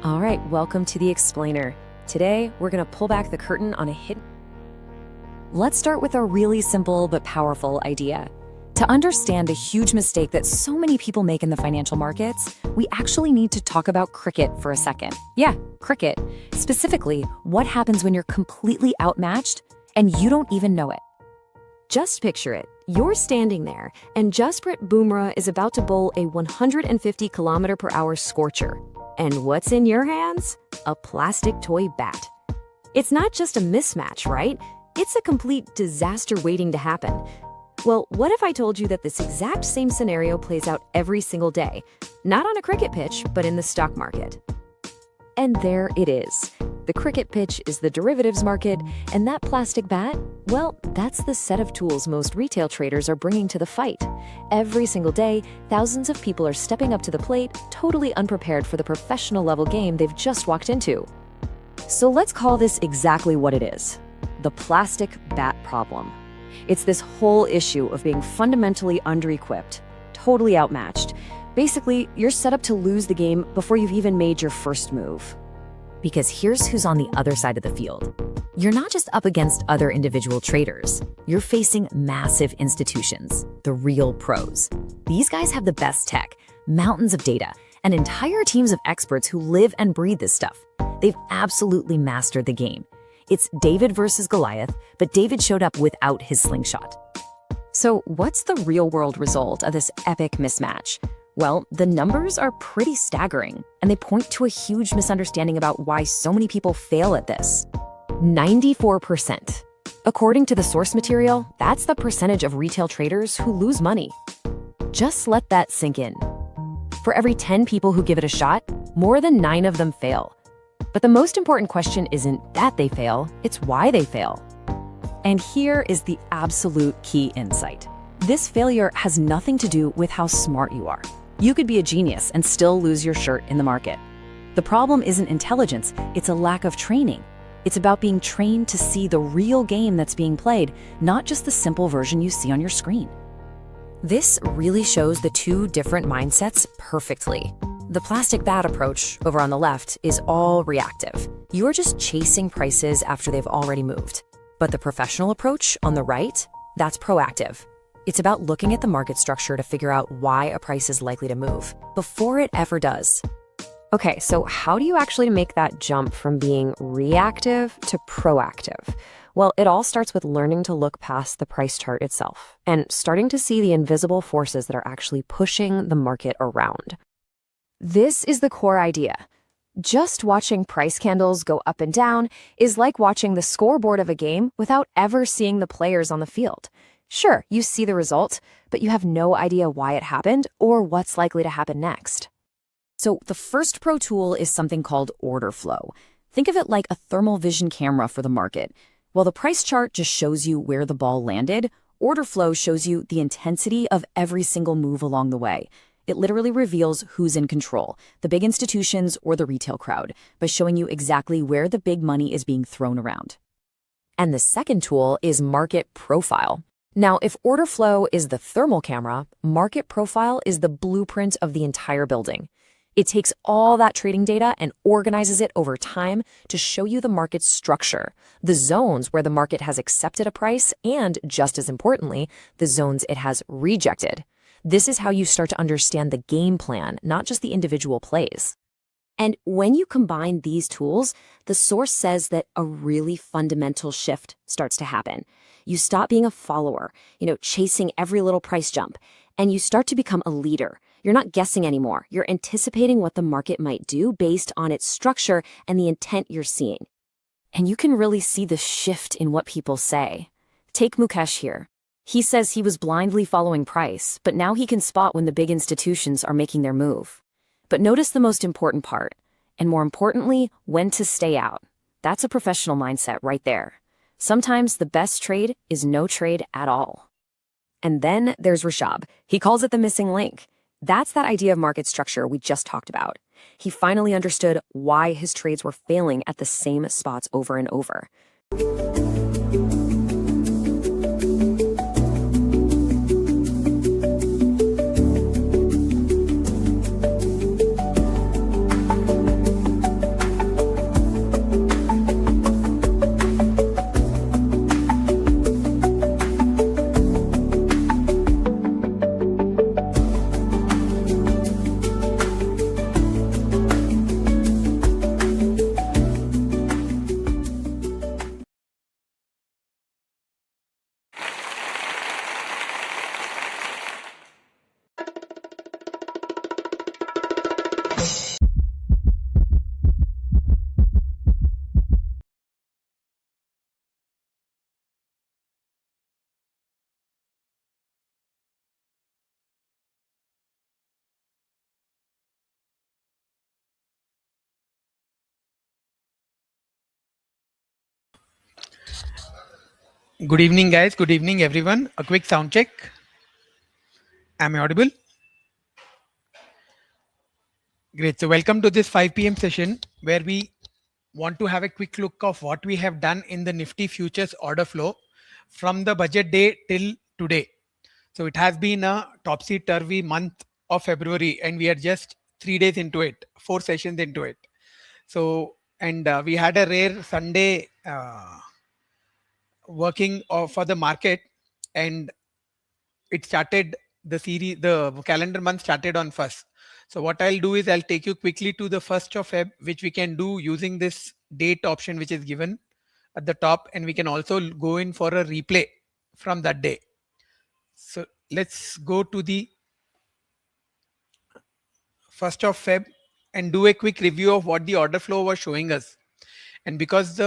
All right, welcome to The Explainer. Today, we're going to pull back the curtain on a hidden... Let's start with a really simple but powerful idea. To understand a huge mistake that so many people make in the financial markets, we actually need to talk about cricket for a second. Yeah, cricket. Specifically, what happens when you're completely outmatched and you don't even know it. Just picture it. You're standing there, and Jasprit Bumrah is about to bowl a 150-kilometer-per-hour scorcher. And what's in your hands? A plastic toy bat. It's not just a mismatch, right? It's a complete disaster waiting to happen. Well, what if I told you that this exact same scenario plays out every single day? Not on a cricket pitch, but in the stock market. And there it is. The cricket pitch is the derivatives market, and that plastic bat, well, that's the set of tools most retail traders are bringing to the fight. Every single day, thousands of people are stepping up to the plate, totally unprepared for the professional level game they've just walked into. So let's call this exactly what it is: the plastic bat problem. It's this whole issue of being fundamentally under-equipped, totally outmatched. Basically, you're set up to lose the game before you've even made your first move. Because here's who's on the other side of the field. You're not just up against other individual traders. You're facing massive institutions, the real pros. These guys have the best tech, mountains of data, and entire teams of experts who live and breathe this stuff. They've absolutely mastered the game. It's David versus Goliath, but David showed up without his slingshot. So what's the real-world result of this epic mismatch? Well, the numbers are pretty staggering, and they point to a huge misunderstanding about why so many people fail at this. 94%. According to the source material, that's the percentage of retail traders who lose money. Just let that sink in. For every 10 people who give it a shot, more than 9 of them fail. But the most important question isn't that they fail, it's why they fail. And here is the absolute key insight. This failure has nothing to do with how smart you are. You could be a genius and still lose your shirt in the market. The problem isn't intelligence, it's a lack of training. It's about being trained to see the real game that's being played, not just the simple version you see on your screen. This really shows the two different mindsets perfectly. The plastic bat approach, over on the left, is all reactive. You're just chasing prices after they've already moved. But the professional approach, on the right, that's proactive. It's about looking at the market structure to figure out why a price is likely to move, before it ever does. Okay, so how do you actually make that jump from being reactive to proactive? Well, it all starts with learning to look past the price chart itself and starting to see the invisible forces that are actually pushing the market around. This is the core idea. Just watching price candles go up and down is like watching the scoreboard of a game without ever seeing the players on the field. Sure, you see the result, but you have no idea why it happened or what's likely to happen next. So the first pro tool is something called Orderflow. Think of it like a thermal vision camera for the market. While the price chart just shows you where the ball landed, Orderflow shows you the intensity of every single move along the way. It literally reveals who's in control, the big institutions or the retail crowd, by showing you exactly where the big money is being thrown around. And the second tool is Market Profile. Now, if Orderflow is the thermal camera, Market Profile is the blueprint of the entire building. It takes all that trading data and organizes it over time to show you the market's structure, the zones where the market has accepted a price, and, just as importantly, the zones it has rejected. This is how you start to understand the game plan, not just the individual plays. And when you combine these tools, the source says that a really fundamental shift starts to happen. You stop being a follower, chasing every little price jump, and you start to become a leader. You're not guessing anymore. You're anticipating what the market might do based on its structure and the intent you're seeing. And you can really see the shift in what people say. Take Mukesh here. He says he was blindly following price, but now he can spot when the big institutions are making their move. But notice the most important part, and more importantly, when to stay out. That's a professional mindset right there. Sometimes the best trade is no trade at all. And then there's Rishabh. He calls it the missing link. That's that idea of market structure we just talked about. He finally understood why his trades were failing at the same spots over and over. Good evening, guys. Good evening, everyone. A quick sound check. Am I audible? Great. So, welcome to this 5 p.m. session where we want to have a quick look of what we have done in the Nifty Futures order flow from the budget day till today. So, it has been a topsy turvy month of February, and we are just 3 days into it, 4 sessions into it. So, and we had a rare Sunday working for the market, and it started the calendar month started on first. So what I'll do is I'll take you quickly to the first of Feb, which we can do using this date option which is given at the top, and we can also go in for a replay from that day. So let's go to the first of Feb and do a quick review of what the order flow was showing us. And because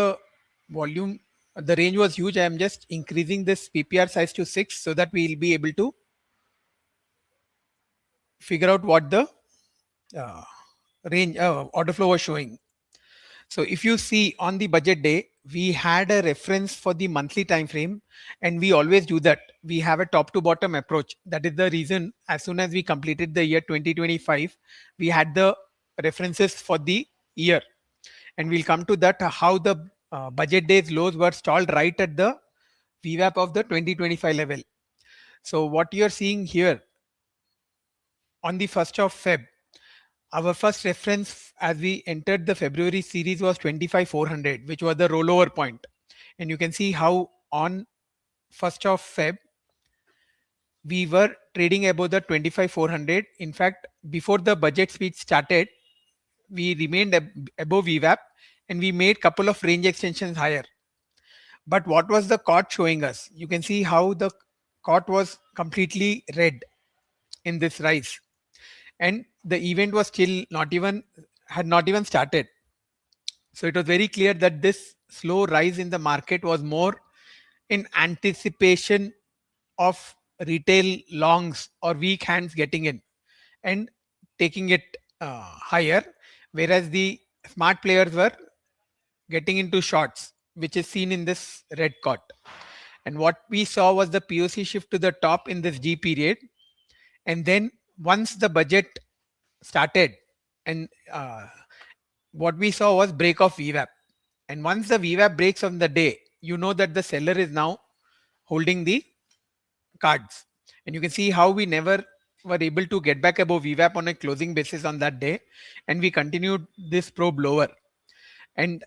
volume the range was huge, I am just increasing this PPR size to 6 so that we'll be able to figure out what the uh, range order flow was showing. So if you see on the budget day, we had a reference for the monthly time frame, and we always do that. We have a top to bottom approach. That is the reason as soon as we completed the year 2025, we had the references for the year, and we'll come to that how the budget days lows were stalled right at the VWAP of the 2025 level. So what you're seeing here on the 1st of Feb, our first reference as we entered the February series was 25,400, which was the rollover point. And you can see how on 1st of Feb, we were trading above the 25,400. In fact, before the budget speech started, we remained above VWAP, and we made couple of range extensions higher. But what was the COT showing us? You can see how the COT was completely red in this rise, and the event was still had not even started. So it was very clear that this slow rise in the market was more in anticipation of retail longs or weak hands getting in and taking it higher, whereas the smart players were getting into shorts, which is seen in this red cut. And what we saw was the POC shift to the top in this D period. And then once the budget started, and what we saw was break of VWAP. And once the VWAP breaks on the day, you know that the seller is now holding the cards. And you can see how we never were able to get back above VWAP on a closing basis on that day. And we continued this probe lower. And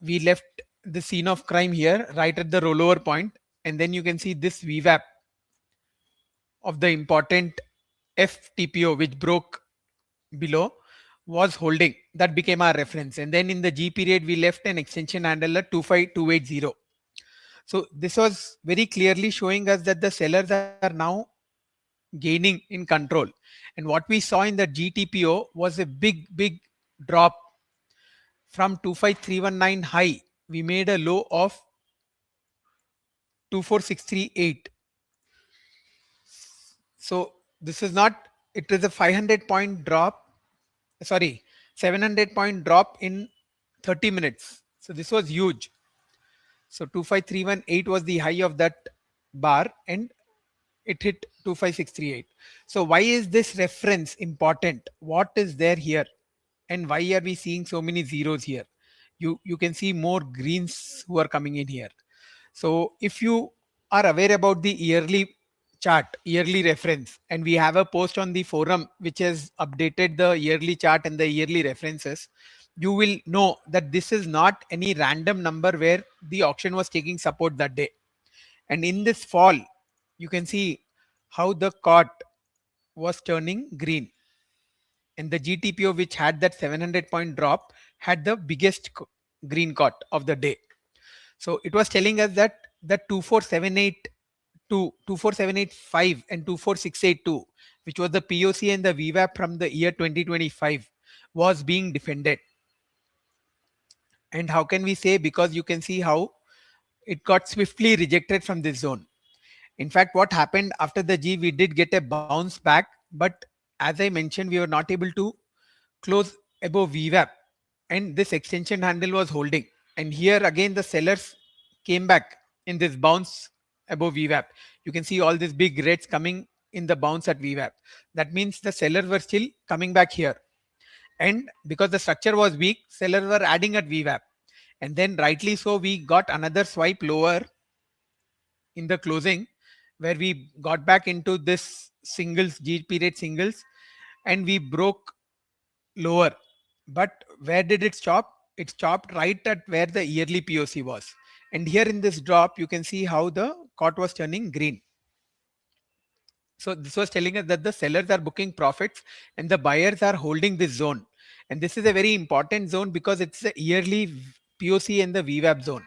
we left the scene of crime here right at the rollover point. And then you can see this VWAP of the important FTPO, which broke below, was holding. That became our reference. And then in the G period, we left an extension handle at 25280. So this was very clearly showing us that the sellers are now gaining in control. And what we saw in the GTPO was a big drop from 25319 high. We made a low of 24638. So this is not, it is a 500-point drop, sorry, 700-point drop in 30 minutes. So this was huge. So 25318 was the high of that bar, and it hit 25638. So why is this reference important? What is there here? And why are we seeing so many zeros here? You can see more greens who are coming in here. So if you are aware about the yearly chart, yearly reference, and we have a post on the forum which has updated the yearly chart and the yearly references, you will know that this is not any random number where the auction was taking support that day. And in this fall, you can see how the COT was turning green. And the GTPO, which had that 700-point drop, had the biggest green COT of the day. So it was telling us that the 24782, 24785 and 24682, which was the POC and the VWAP from the year 2025, was being defended. And how can we say? Because you can see how it got swiftly rejected from this zone. In fact, what happened after the G, we did get a bounce back, but as I mentioned, we were not able to close above VWAP, and this extension handle was holding. And here again, the sellers came back in this bounce above VWAP. You can see all these big reds coming in the bounce at VWAP. That means the sellers were still coming back here. And because the structure was weak, sellers were adding at VWAP. And then rightly so, we got another swipe lower in the closing, where we got back into this singles, G period singles, and we broke lower. But where did it stop? It stopped right at where the yearly POC was. And here in this drop, you can see how the cot was turning green. So this was telling us that the sellers are booking profits and the buyers are holding this zone. And this is a very important zone because it's the yearly POC and the VWAP zone.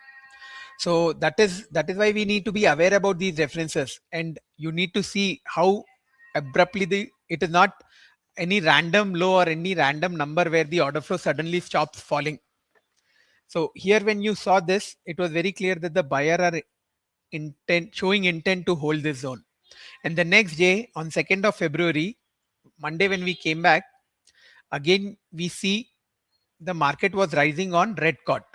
So that is why we need to be aware about these references, and you need to see how abruptly it is not any random low or any random number where the order flow suddenly stops falling. So here when you saw this, it was very clear that the buyer are showing intent to hold this zone. And the next day on 2nd of February, Monday, when we came back, again we see the market was rising on red cot.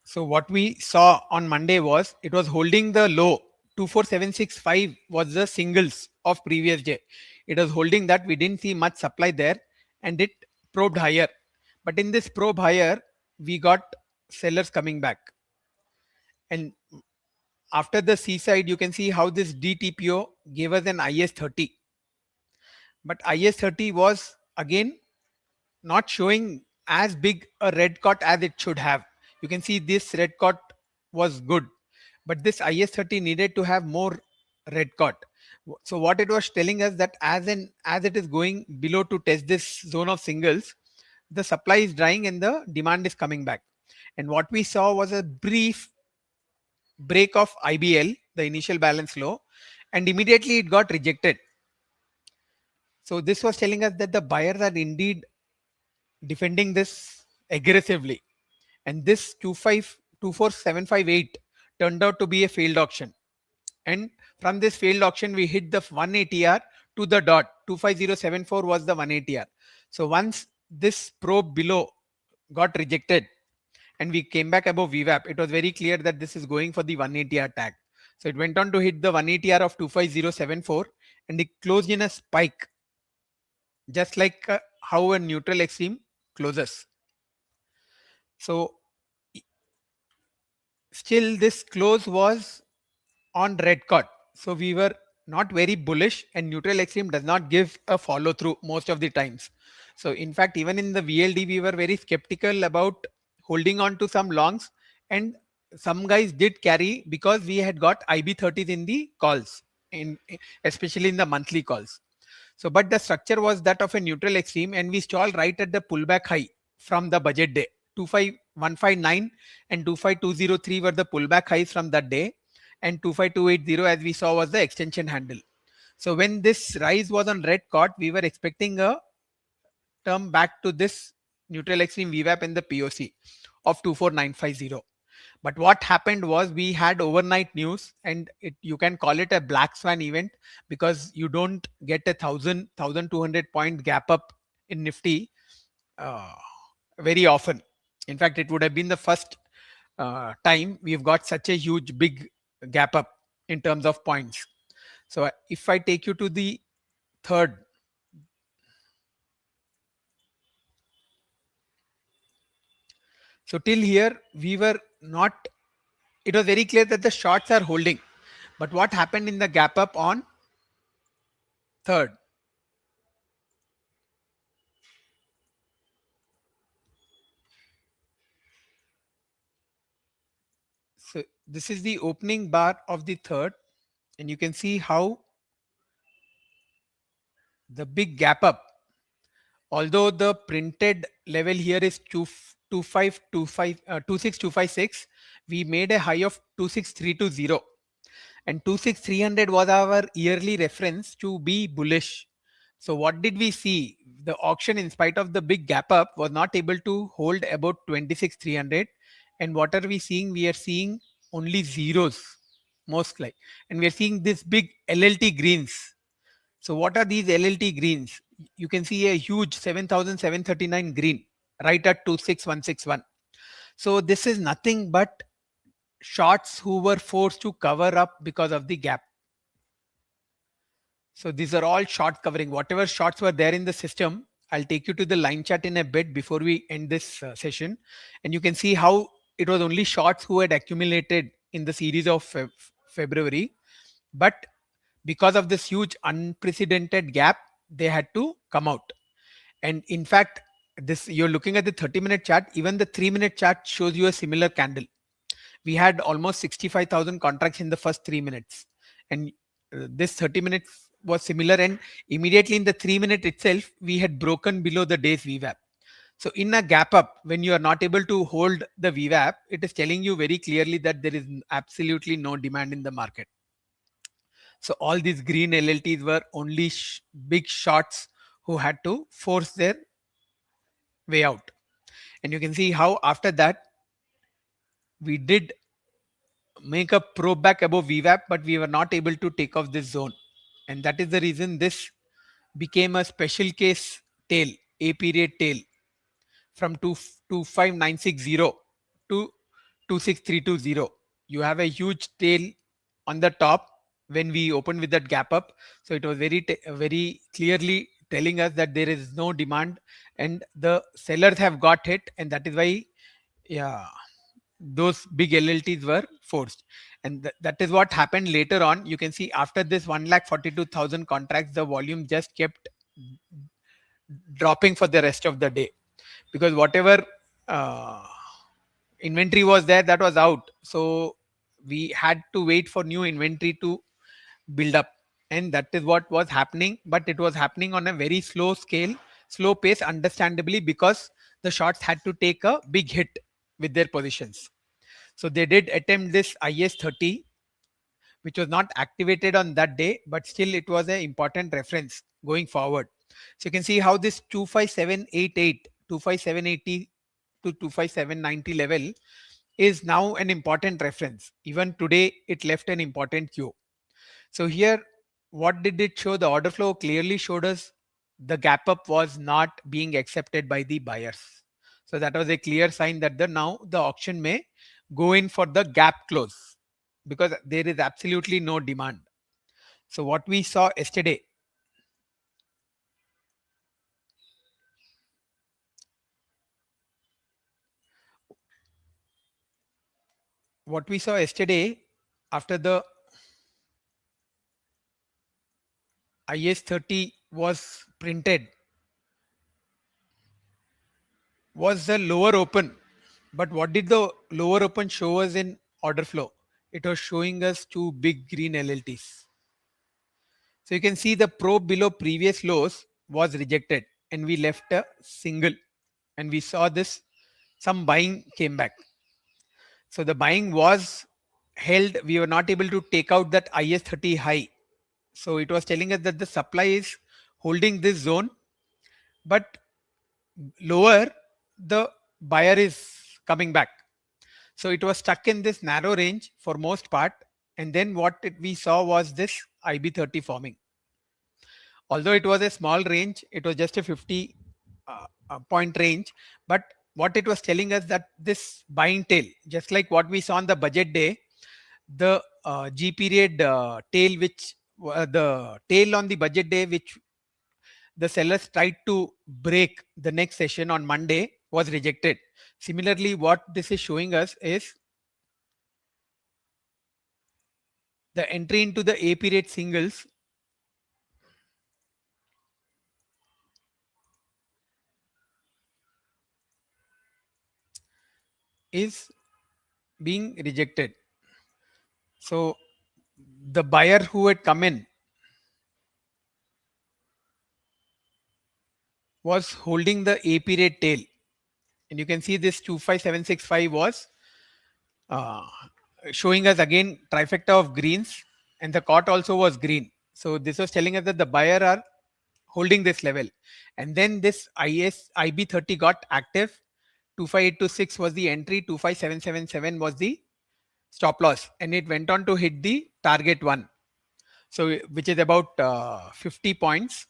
So what we saw on Monday was it was holding the low. 24765 was the singles of previous day. It was holding that. We didn't see much supply there, and it probed higher. But in this probe higher, we got sellers coming back. And after the C side, you can see how this DTPO gave us an IS30. But IS30 was again not showing as big a red cot as it should have. You can see this red cot was good, but this IS30 needed to have more red cot. So what it was telling us that as it is going below to test this zone of singles, the supply is drying and the demand is coming back. And what we saw was a brief break of IBL, the initial balance low, and immediately it got rejected. So this was telling us that the buyers are indeed defending this aggressively. And this 24758 turned out to be a failed auction. And from this failed auction, we hit the 180R to the dot. 25074 was the 180R. So once this probe below got rejected and we came back above VWAP, it was very clear that this is going for the 180R tag. So it went on to hit the 180R of 25074 and it closed in a spike, just like how a neutral extreme closes. So still this close was on red cot. So we were not very bullish, and neutral extreme does not give a follow through most of the times. So in fact, even in the VLD, we were very skeptical about holding on to some longs, and some guys did carry because we had got IB30s in the calls, especially in the monthly calls. So, but the structure was that of a neutral extreme, and we stalled right at the pullback high from the budget day. 25159 and 25203 were the pullback highs from that day, and 25280, as we saw, was the extension handle. So when this rise was on red cot, we were expecting a term back to this neutral extreme VWAP in the POC of 24950. But what happened was we had overnight news, and you can call it a black swan event because you don't get a 1200 point gap up in Nifty uh, very often. In fact, it would have been the first time we've got such a huge big gap up in terms of points. So if I take you to the third, so till here we were not, it was very clear that the shorts are holding. But what happened in the gap up on third? So this is the opening bar of the third, and you can see how the big gap up, although the printed level here is 26256, we made a high of 26320, and 26300 was our yearly reference to be bullish. So what did we see? The auction, in spite of the big gap up, was not able to hold about 26300. And what are we seeing? We are seeing only zeros, most like, and we are seeing this big LLT greens. So what are these LLT greens? You can see a huge 7739 green right at 26161. So this is nothing but shorts who were forced to cover up because of the gap. So these are all short covering. Whatever shorts were there in the system, I'll take you to the line chart in a bit before we end this session. And you can see how it was only shorts who had accumulated in the series of February. But because of this huge unprecedented gap, they had to come out. And in fact, this, you're looking at the 30-minute chart, even the 3-minute chart shows you a similar candle. We had almost 65,000 contracts in the first 3 minutes, and this 30 minutes was similar, and immediately in the 3 minute itself we had broken below the day's VWAP. So in a gap up, when you are not able to hold the VWAP, it is telling you very clearly that there is absolutely no demand in the market. So all these green LLTs were only big shots who had to force their way out. And you can see how after that we did make a probe back above VWAP, but we were not able to take off this zone. And that is the reason this became a special case tail, A period tail, from 25960 to 26320. You have a huge tail on the top when we opened with that gap up. So it was very clearly telling us that there is no demand and the sellers have got hit, and that is why, yeah, those big LLTs were forced. And that is what happened later on. You can see after this 1,42,000 contracts, the volume just kept dropping for the rest of the day, because whatever uh, inventory was there, that was out. So we had to wait for new inventory to build up. And that is what was happening. But it was happening on a very slow scale, slow pace, understandably, because the shorts had to take a big hit with their positions. So they did attempt this IS30, which was not activated on that day, but still it was an important reference going forward. So you can see how this 25788, 25780 to 25790 level is now an important reference. Even today, it left an important cue. So here, what did it show? The order flow clearly showed us the gap up was not being accepted by the buyers. So that was a clear sign that now the auction may go in for the gap close, because there is absolutely no demand. So what we saw yesterday, after the IS30 was printed, was the lower open. But what did the lower open show us in order flow? It was showing us two big green LLTs. So you can see the probe below previous lows was rejected and we left a single, and we saw this, some buying came back. So the buying was held. We were not able to take out that IS30 high. So it was telling us that the supply is holding this zone, but lower the buyer is coming back. So it was stuck in this narrow range for most part. And then we saw was this IB30 forming. Although it was a small range, it was just a 50 point range. But what it was telling us that this buying tail, just like what we saw on the budget day, the G period tail, which the tail on the budget day, which the sellers tried to break the next session on Monday, was rejected. Similarly, what this is showing us is the entry into the A period singles is being rejected. So the buyer who had come in was holding the A period tail, and you can see this 25765 was uh, showing us again trifecta of greens, and the cot also was green. So this was telling us that the buyer are holding this level, and then this IB30 got active. 25826 was the entry, 25777 was the stop loss, and it went on to hit the target one, so which is about 50 points.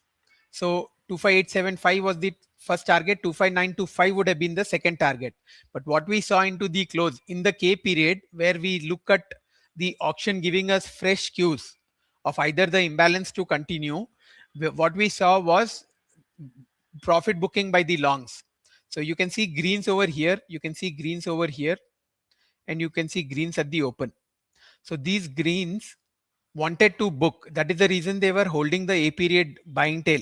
So 25875 was the first target, 25925 would have been the second target. But what we saw into the close in the K period, where we look at the auction giving us fresh cues of either the imbalance to continue, what we saw was profit booking by the longs. So you can see greens over here, you can see greens over here, and you can see greens at the open. So these greens wanted to book. That is the reason they were holding the A period buying tail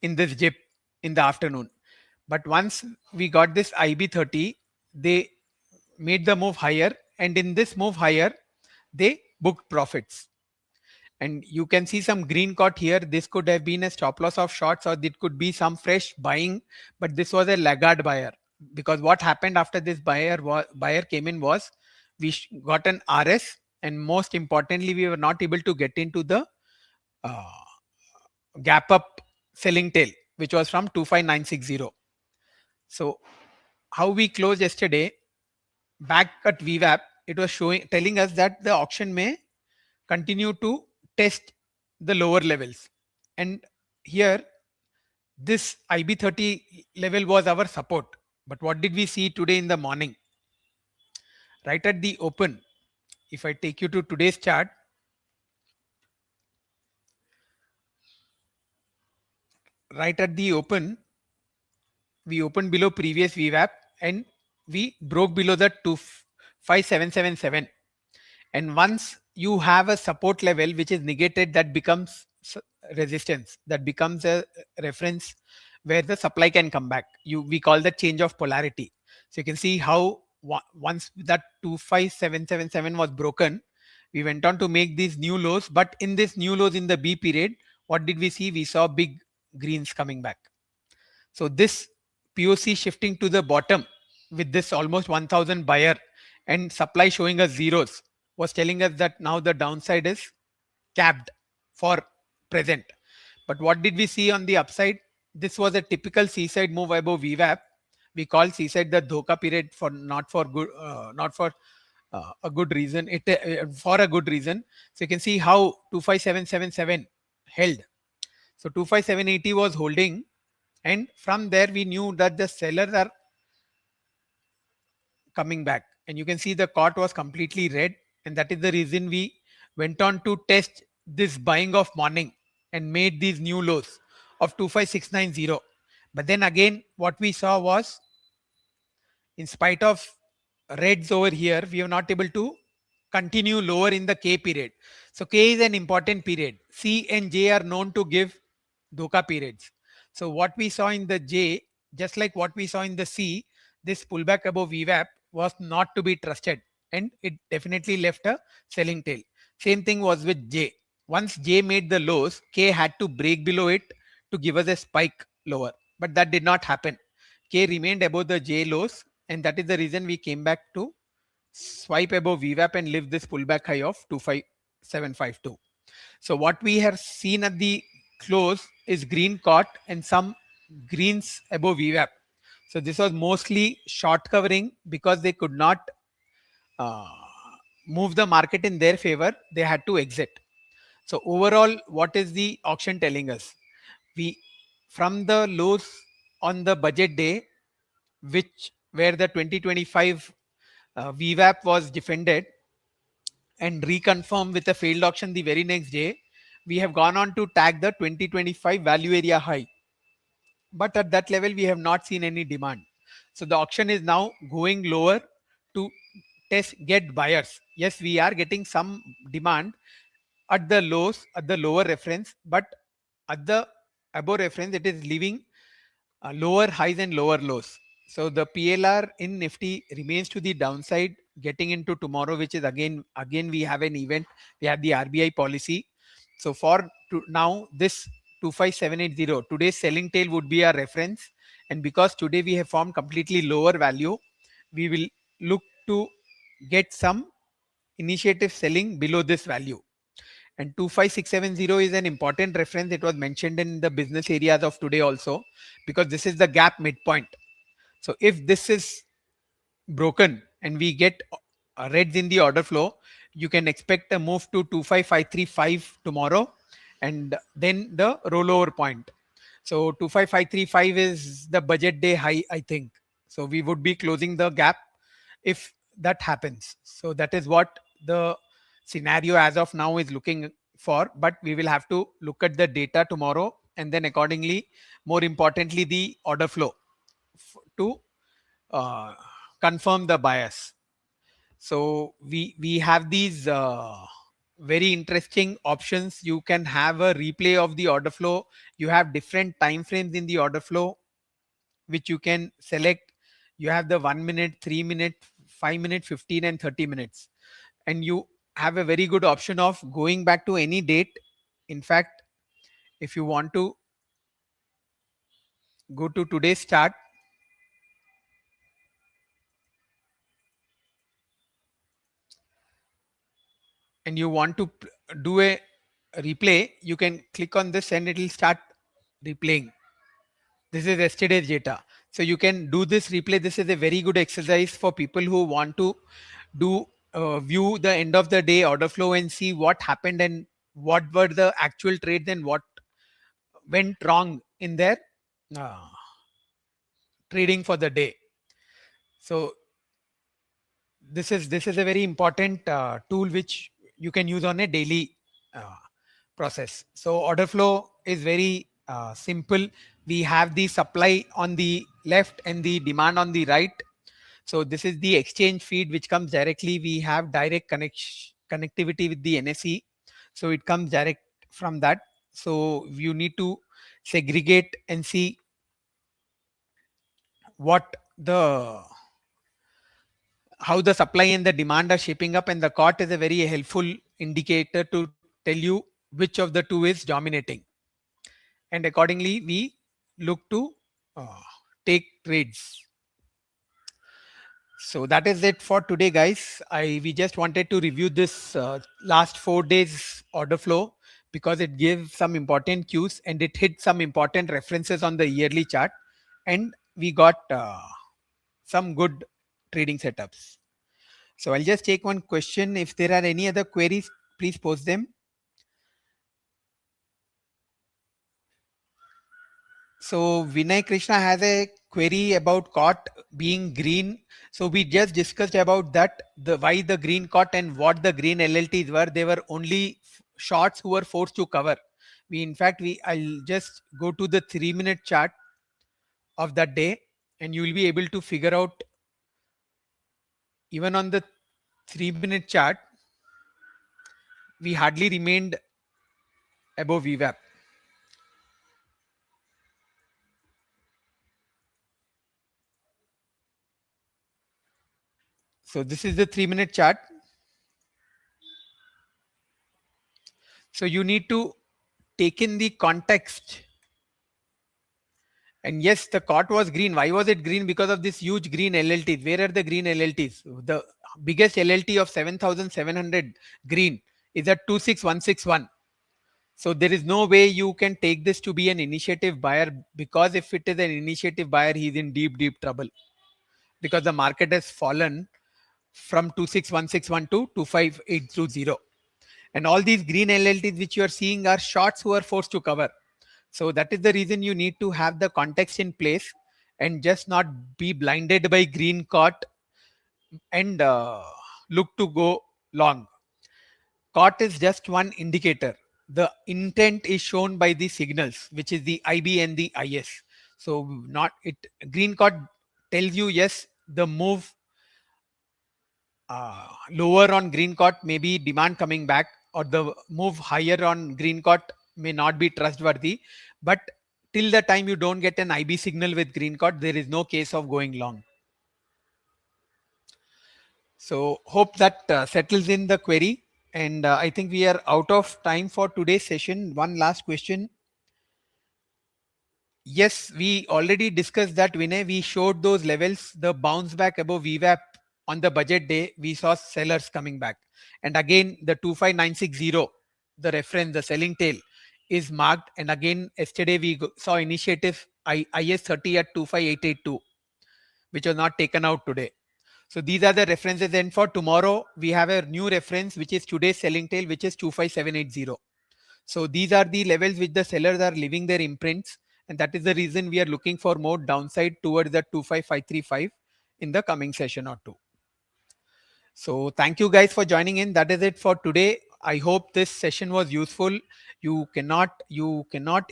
in this dip in the afternoon. But once we got this IB30, they made the move higher, and in this move higher, they booked profits. And you can see some green caught here. This could have been a stop loss of shorts, or it could be some fresh buying, but this was a laggard buyer, because what happened after this buyer came in was we got an RS, and most importantly, we were not able to get into the uh, gap up selling tail, which was from 25960. So how we closed yesterday back at VWAP, it was telling us that the auction may continue to test the lower levels. And here, this IB30 level was our support. But what did we see today in the morning? Right at the open, if I take you to today's chart, right at the open, we opened below previous VWAP and we broke below the 25777. And once you have a support level which is negated, that becomes resistance, that becomes a reference where the supply can come back. We call that change of polarity. So you can see how once that 25777 was broken, we went on to make these new lows. But in this new lows in the B period, what did we see? We saw big greens coming back. So this POC shifting to the bottom with this almost 1000 buyer and supply showing us zeros was telling us that now the downside is capped for present. But what did we see on the upside? This was a typical seaside move above VWAP. We call seaside the dhoka period for not for a good reason. For a good reason. So you can see how 25777 held. So 25780 was holding, and from there we knew that the sellers are coming back, and you can see the cot was completely red, and that is the reason we went on to test this buying of morning and made these new lows of 25690. But then again, what we saw was, in spite of reds over here, we are not able to continue lower in the K period. So K is an important period. C and J are known to give dhoka periods. So what we saw in the J, just like what we saw in the C, this pullback above VWAP was not to be trusted, and it definitely left a selling tail. Same thing was with J. Once J made the lows, K had to break below it to give us a spike lower, but that did not happen. K remained above the J lows, and that is the reason we came back to swipe above VWAP and lift this pullback high of 25752. So what we have seen at the close is green caught and some greens above VWAP. So this was mostly short covering because they could not uh, move the market in their favor. They had to exit. So overall, what is the auction telling us? We, from the lows on the budget day, which where the 2025 VWAP was defended and reconfirmed with a failed auction the very next day, we have gone on to tag the 2025 value area high. But at that level, we have not seen any demand. So the auction is now going lower to get buyers. Yes, we are getting some demand at the lows, at the lower reference, but at the above reference, it is leaving lower highs and lower lows. So the PLR in Nifty remains to the downside getting into tomorrow, which is again we have an event. We have the RBI policy. So for now, this 25780, today's selling tail would be our reference. And because today we have formed completely lower value, we will look to get some initiative selling below this value. And 25670 is an important reference. It was mentioned in the business areas of today also, because this is the gap midpoint. So if this is broken and we get reds in the order flow, you can expect a move to 25535 tomorrow, and then the rollover point. So 25535 is the budget day high, I think. So we would be closing the gap if that happens. So that is what the scenario as of now is looking for. But we will have to look at the data tomorrow, and then accordingly, more importantly, the order flow to uh, confirm the bias. So we have these very interesting options. You can have a replay of the order flow. You have different time frames in the order flow which you can select. You have the 1 minute, 3 minute, 5 minute, 15 and 30 minutes, and you have a very good option of going back to any date. In fact, if you want to go to today's chart and you want to do a replay, you can click on this and it will start replaying. This is yesterday's data. So you can do this replay. This is a very good exercise for people who want to do view the end of the day order flow and see what happened and what were the actual trades and what went wrong in their uh, trading for the day. So this is a very important tool which you can use on a daily uh, process. So order flow is very simple. We have the supply on the left and the demand on the right. So this is the exchange feed which comes directly. We have direct connectivity with the NSE. So it comes direct from that. So you need to segregate and see what the how the supply and the demand are shaping up, and the COT is a very helpful indicator to tell you which of the two is dominating, and accordingly we look to uh, take trades. So that is it for today, guys. We just wanted to review this last 4 days order flow because it gives some important cues and it hit some important references on the yearly chart, and we got some good trading setups. So I'll just take one question. If there are any other queries, please post them. So Vinay Krishna has a query about COT being green. So we just discussed about that, the why the green COT and what the green LLTs were. They were only shorts who were forced to cover. I'll just go to the 3 minute chart of that day, and you will be able to figure out even on the 3 minute chart, we hardly remained above VWAP. So this is the 3 minute chart. So you need to take in the context. And yes, the COT was green. Why was it green? Because of this huge green LLTs. Where are the green LLTs? The biggest LLT of 7,700 green is at 26161. So there is no way you can take this to be an initiative buyer, because if it is an initiative buyer, he's in deep, deep trouble, because the market has fallen from 26161 to 25820. And all these green LLTs which you are seeing are shorts who are forced to cover. So that is the reason you need to have the context in place and just not be blinded by green COT and look to go long. COT is just one indicator. The intent is shown by the signals, which is the IB and the IS. So not it green COT tells you yes, the move lower on green COT may be demand coming back, or the move higher on green COT may not be trustworthy. But till the time you don't get an IB signal with green COT, there is no case of going long. So hope that settles in the query. And I think we are out of time for today's session. One last question. Yes, we already discussed that, Vinay. We showed those levels, the bounce back above VWAP on the budget day. We saw sellers coming back. And again, the 25960, the reference, the selling tail is marked. And again, yesterday we saw initiative IS30 at 25882, which was not taken out today. So these are the references. Then for tomorrow, we have a new reference, which is today's selling tail, which is 25780. So these are the levels which the sellers are leaving their imprints. And that is the reason we are looking for more downside towards the 25535 in the coming session or two. So thank you guys for joining in. That is it for today. I hope this session was useful. You cannot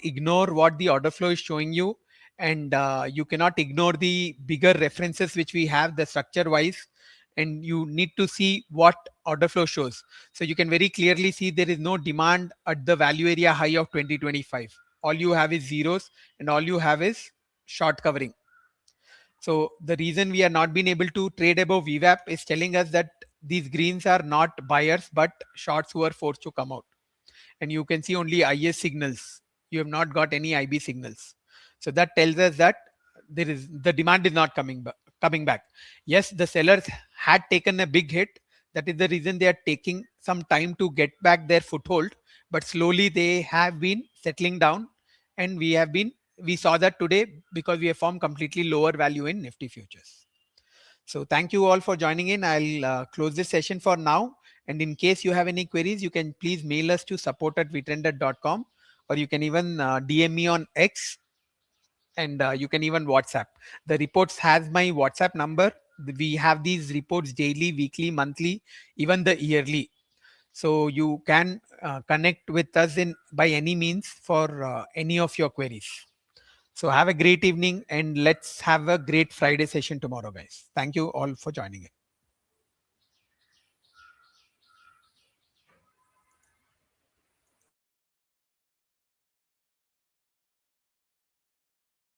ignore what the order flow is showing you, and you cannot ignore the bigger references which we have, the structure wise, and you need to see what order flow shows. So you can very clearly see there is no demand at the value area high of 2025. All you have is zeros, and all you have is short covering. So the reason we are not being able to trade above VWAP is telling us that these greens are not buyers but shorts who are forced to come out. And you can see only IS signals. You have not got any IB signals. So that tells us that there is the demand is not coming back. Yes, the sellers had taken a big hit. That is the reason they are taking some time to get back their foothold. But slowly they have been settling down, and we saw that today because we have formed completely lower value in Nifty futures. So thank you all for joining in. I'll close this session for now. And in case you have any queries, you can please mail us to support@vitrender.com, or you can even DM me on X, and you can even WhatsApp. The reports has my WhatsApp number. We have these reports daily, weekly, monthly, even the yearly. So you can connect with us in by any means for any of your queries. So have a great evening, and let's have a great Friday session tomorrow, guys. Thank you all for joining in.